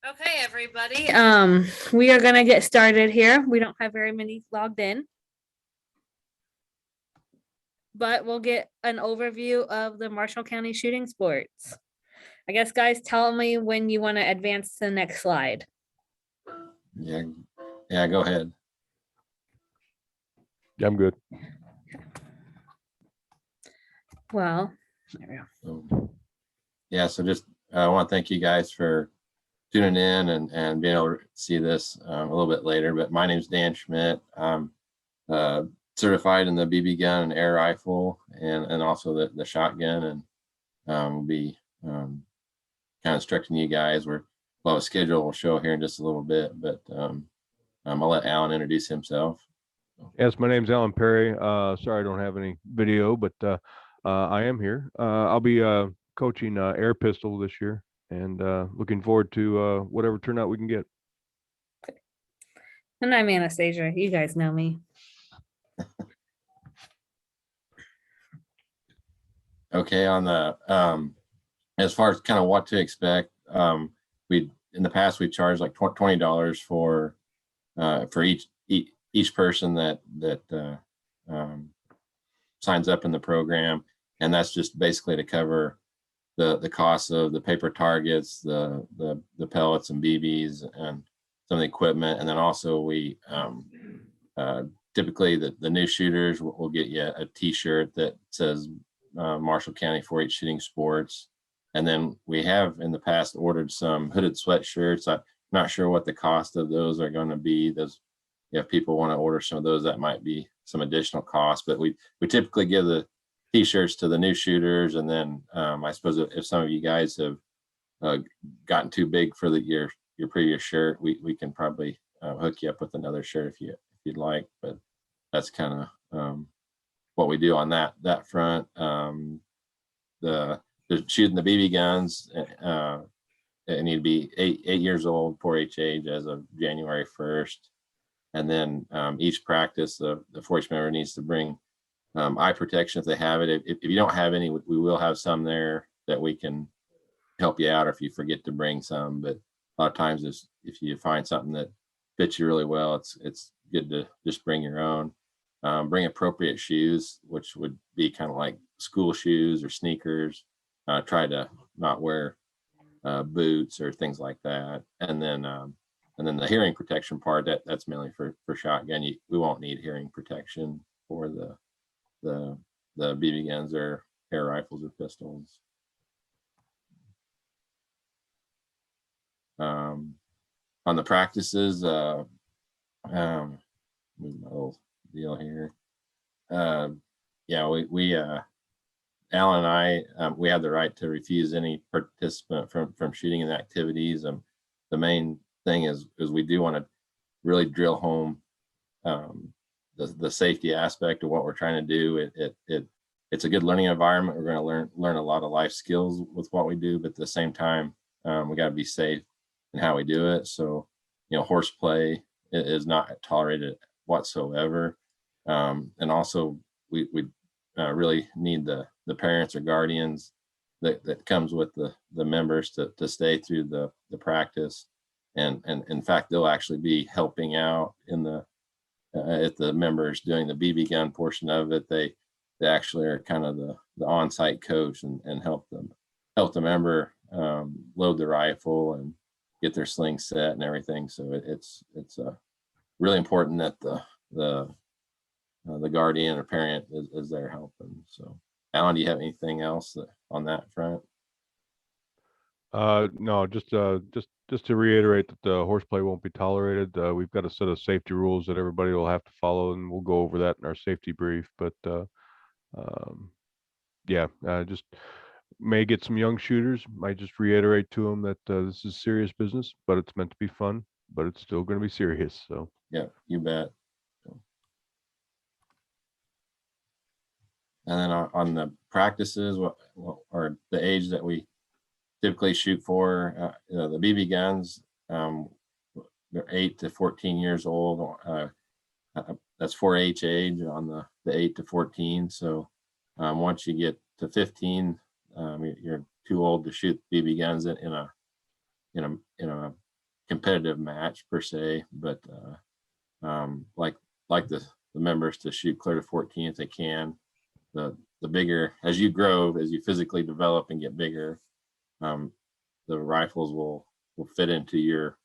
Okay, everybody. We are gonna get started here. We don't have very many logged in, but we'll get an overview of the Marshall County shooting sports. I guess, guys, tell me when you want to advance to the next slide. Yeah, yeah, go ahead. Yeah, I'm good. Well, there we go. So just I want to thank you guys for tuning in and being able to see this a little bit later. But my name is Dan Schmidt. I'm certified in the BB gun and air rifle and also the shotgun, and we'll be kind of instructing you guys. We'll have a schedule we'll show here in just a little bit, but I'll let Alan introduce himself. Yes, my name's Alan Perry. Sorry I don't have any video, but I am here. I'll be coaching air pistol this year, and looking forward to whatever turnout we can get. And I'm Anastasia. You guys know me. Okay, on the as far as kind of what to expect, we in the past we charged like $20 for each person that signs up in the program, and that's just basically to cover the cost of the paper targets, the pellets and BBs, and some of the equipment, and then also we typically the new shooters will get you a T-shirt that says Marshall County 4-H Shooting Sports. And then we have in the past ordered some hooded sweatshirts. I'm not sure what the cost of those are going to be. Those, if people want to order some of those, that might be some additional cost. But we typically give the T-shirts to the new shooters, and then I suppose if some of you guys have gotten too big for your previous shirt, we can probably hook you up with another shirt if you'd like. But that's kind of what we do on that front. The shooting the BB guns, they need to be 8 years old, 4-H age as of January 1st. And then each practice, the 4-H member needs to bring eye protection if they have it. If you don't have any, we will have some there that we can help you out, or if you forget to bring some. But a lot of times, if you find something that fits you really well, it's good to just bring your own. Bring appropriate shoes, which would be kind of like school shoes or sneakers. Try to not wear boots or things like that. And then the hearing protection part, that's mainly for shotgun. We won't need hearing protection for the BB guns or air rifles or pistols. On the practices, move my little deal here. We Alan and I, we have the right to refuse any participant from shooting in the activities. The main thing is we do want to really drill home the safety aspect of what we're trying to do. It's a good learning environment. We're going to learn a lot of life skills with what we do, but at the same time, we got to be safe in how we do it. So, horseplay is not tolerated whatsoever. And also we really need the parents or guardians that comes with the members to stay through the practice. And in fact, they'll actually be helping out in if the members doing the BB gun portion of it, they actually are kind of the on-site coach and help the member load the rifle and get their sling set and everything. So it's really important that the guardian or parent is there helping. So, Alan, do you have anything else on that front? No, just to reiterate that the horseplay won't be tolerated. We've got a set of safety rules that everybody will have to follow, and we'll go over that in our safety brief. But just may get some young shooters. Might just reiterate to them that this is serious business, but it's meant to be fun, but it's still going to be serious. So yeah, you bet. And then on the practices, what or the age that we typically shoot for, the BB guns, they're 8 to 14 years old. That's 4-H age on the 8 to 14. So once you get to 15, you're too old to shoot BB guns in a competitive match per se, but like the members to shoot clear to 14 if they can. The bigger, as you grow, as you physically develop and get bigger, the rifles will fit into your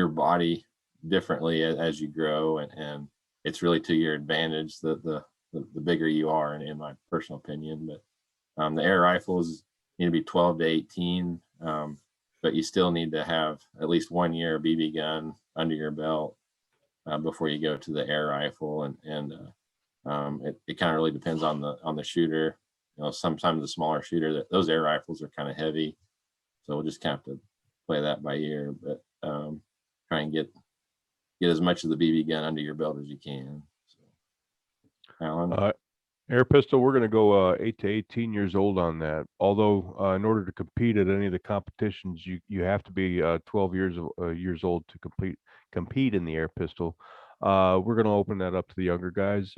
body differently as you grow, and it's really to your advantage the bigger you are, in my personal opinion. But the air rifles need to be 12 to 18, but you still need to have at least 1 year of BB gun under your belt before you go to the air rifle, and it kind of really depends on the shooter. You know, sometimes the smaller shooter, those air rifles are kind of heavy, so we'll just kind of have to play that by ear. But try and get as much of the BB gun under your belt as you can. So, Alan? Air pistol, we're going to go 8 to 18 years old on that. Although in order to compete at any of the competitions, you have to be 12 years old to compete in the air pistol. We're going to open that up to the younger guys.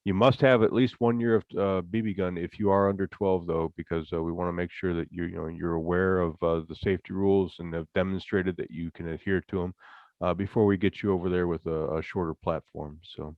You must have at least 1 year of BB gun if you are under 12, though, because we want to make sure that you're aware of the safety rules and have demonstrated that you can adhere to them before we get you over there with a shorter platform. So.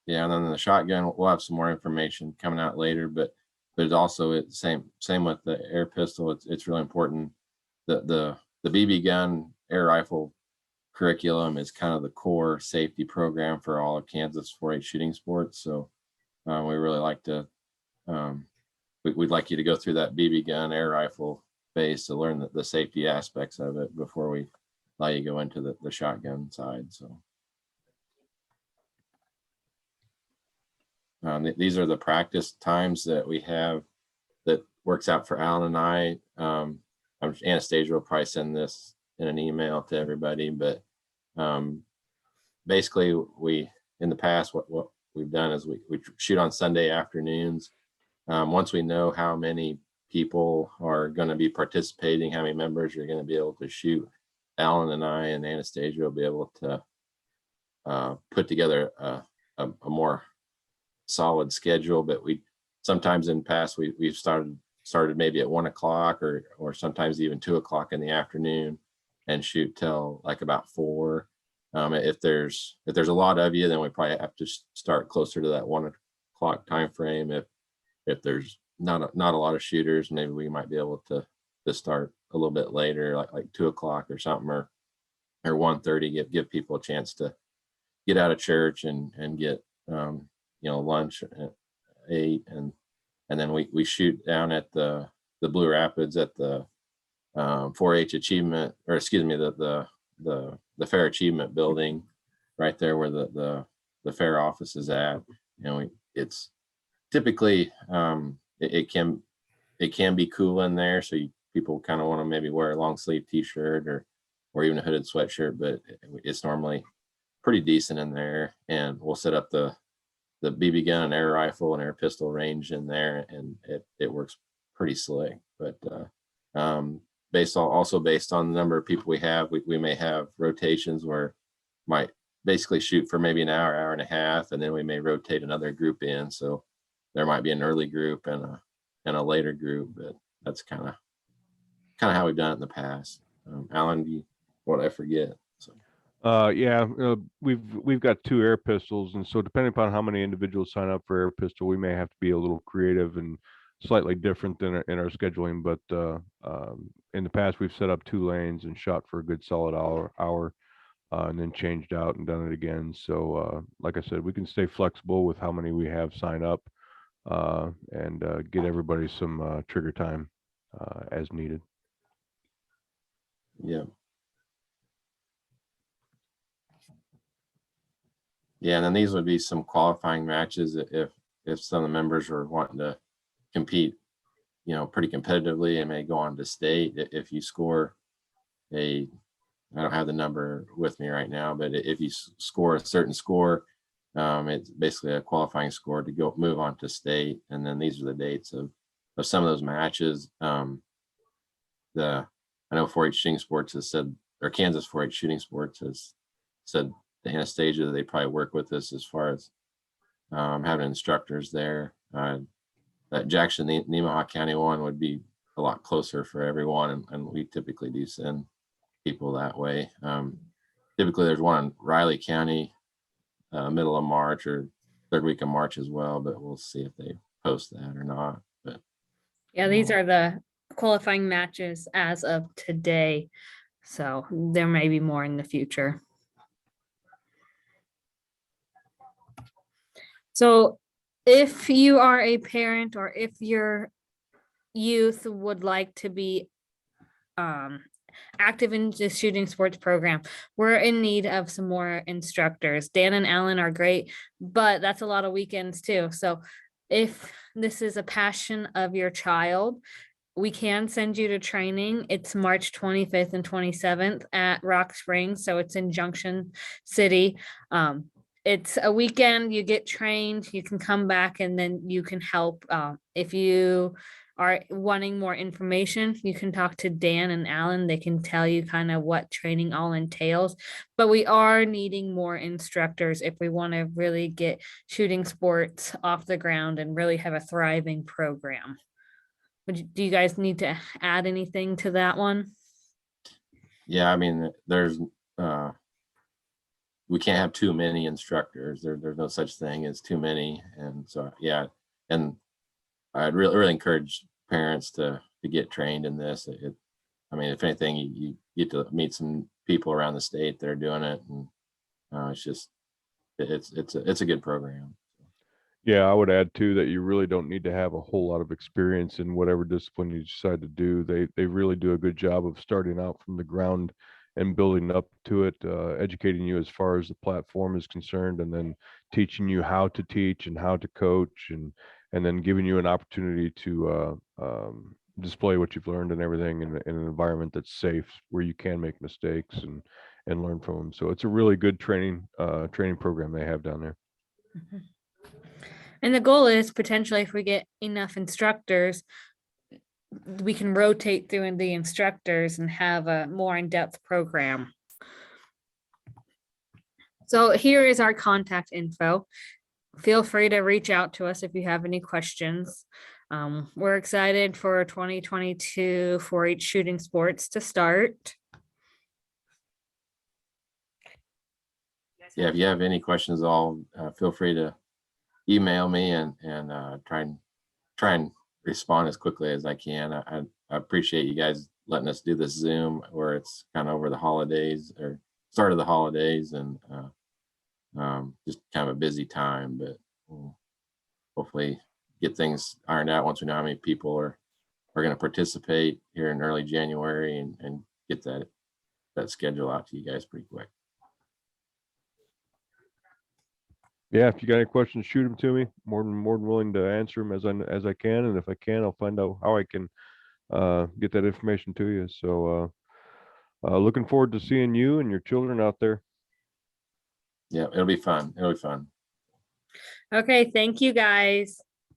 Yeah, and then the shotgun, we'll have some more information coming out later, but also it's same with the air pistol. It's really important that the BB gun air rifle curriculum is kind of the core safety program for all of Kansas 4-H shooting sports. So we really like to, we'd like you to go through that BB gun air rifle phase to learn the safety aspects of it before we allow you to go into the shotgun side. So. These are the practice times that we have that works out for Alan and I. Anastasia will probably send this in an email to everybody, but basically in the past, what we've done is we shoot on Sunday afternoons. Once we know how many people are going to be participating, how many members are going to be able to shoot, Alan and I and Anastasia will be able to put together a more solid schedule. But we sometimes in the past we've started maybe at 1 o'clock or sometimes even 2 o'clock in the afternoon and shoot till like about 4. If there's a lot of you, then we probably have to start closer to that 1 o'clock time frame. If there's not a lot of shooters, maybe we might be able to start a little bit later, like 2 o'clock or something, or 1:30. Give people a chance to get out of church and get lunch at 8, and then we shoot down at the Blue Rapids at the 4-H achievement, or excuse me, the Fair Achievement building right there where the fair office is at. It's typically it can be cool in there, so people kind of want to maybe wear a long sleeve t-shirt or even a hooded sweatshirt, but it's normally pretty decent in there. And we'll set up the BB gun and air rifle and air pistol range in there, and it works pretty slick. But based on the number of people we have, we may have rotations where might basically shoot for maybe an hour and a half, and then we may rotate another group in. So there might be an early group and a later group, but that's kind of how we've done it in the past. Alan, what I forget? So. We've got 2 air pistols, and so depending upon how many individuals sign up for air pistol, we may have to be a little creative and slightly different in our scheduling. But in the past, we've set up 2 lanes and shot for a good solid hour, and then changed out and done it again. So like I said, we can stay flexible with how many we have sign up, and get everybody some trigger time as needed. Yeah. Yeah, and then these would be some qualifying matches if some of the members are wanting to compete, pretty competitively and may go on to state. If you score I don't have the number with me right now, but if you score a certain score, it's basically a qualifying score to move on to state. And then these are the dates of some of those matches. I know 4-H Shooting Sports has said, or Kansas 4-H Shooting Sports has said to Anastasia that they probably work with us as far as having instructors there. That Jackson Nemaha County one would be a lot closer for everyone, and we typically do send people that way. Typically there's one in Riley County, middle of March or third week of March as well, but we'll see if they post that or not. But Yeah, these are the qualifying matches as of today. So there may be more in the future. So if you are a parent or if your youth would like to be active in the shooting sports program, we're in need of some more instructors. Dan and Alan are great, but that's a lot of weekends too. So if this is a passion of your child, we can send you to training. It's March 25th and 27th at Rock Springs. So it's in Junction City. It's a weekend, you get trained, you can come back and then you can help. If you are wanting more information, you can talk to Dan and Alan. They can tell you kind of what training all entails. But we are needing more instructors if we want to really get shooting sports off the ground and really have a thriving program. Do you guys need to add anything to that one? yeah, I mean, there's we can't have too many instructors. There's no such thing as too many. And so, yeah, and I'd really encourage parents to get trained in this. I mean, if anything, you get to meet some people around the state that are doing it, and it's just it's a good program. Yeah, I would add too that you really don't need to have a whole lot of experience in whatever discipline you decide to do. They really do a good job of starting out from the ground and building up to it, educating you as far as the platform is concerned, and then teaching you how to teach and how to coach, and then giving you an opportunity to display what you've learned and everything in an environment that's safe where you can make mistakes and learn from them. So it's a really good training program they have down there. Mhm. And the goal is potentially if we get enough instructors, we can rotate through the instructors and have a more in-depth program. So here is our contact info. Feel free to reach out to us if you have any questions. We're excited for 2022 4-H shooting sports to start. Yeah, if you have any questions at all, feel free to email me and try and respond as quickly as I can. I appreciate you guys letting us do this Zoom where it's kind of over the holidays or start of the holidays, and just kind of a busy time, but we'll hopefully get things ironed out once we know how many people are going to participate here in early January, and get that schedule out to you guys pretty quick. Yeah, if you got any questions, shoot them to me. More than willing to answer them as I can, and if I can, I'll find out how I can get that information to you. So looking forward to seeing you and your children out there. Yeah, it'll be fun. It'll be fun. Okay, thank you guys.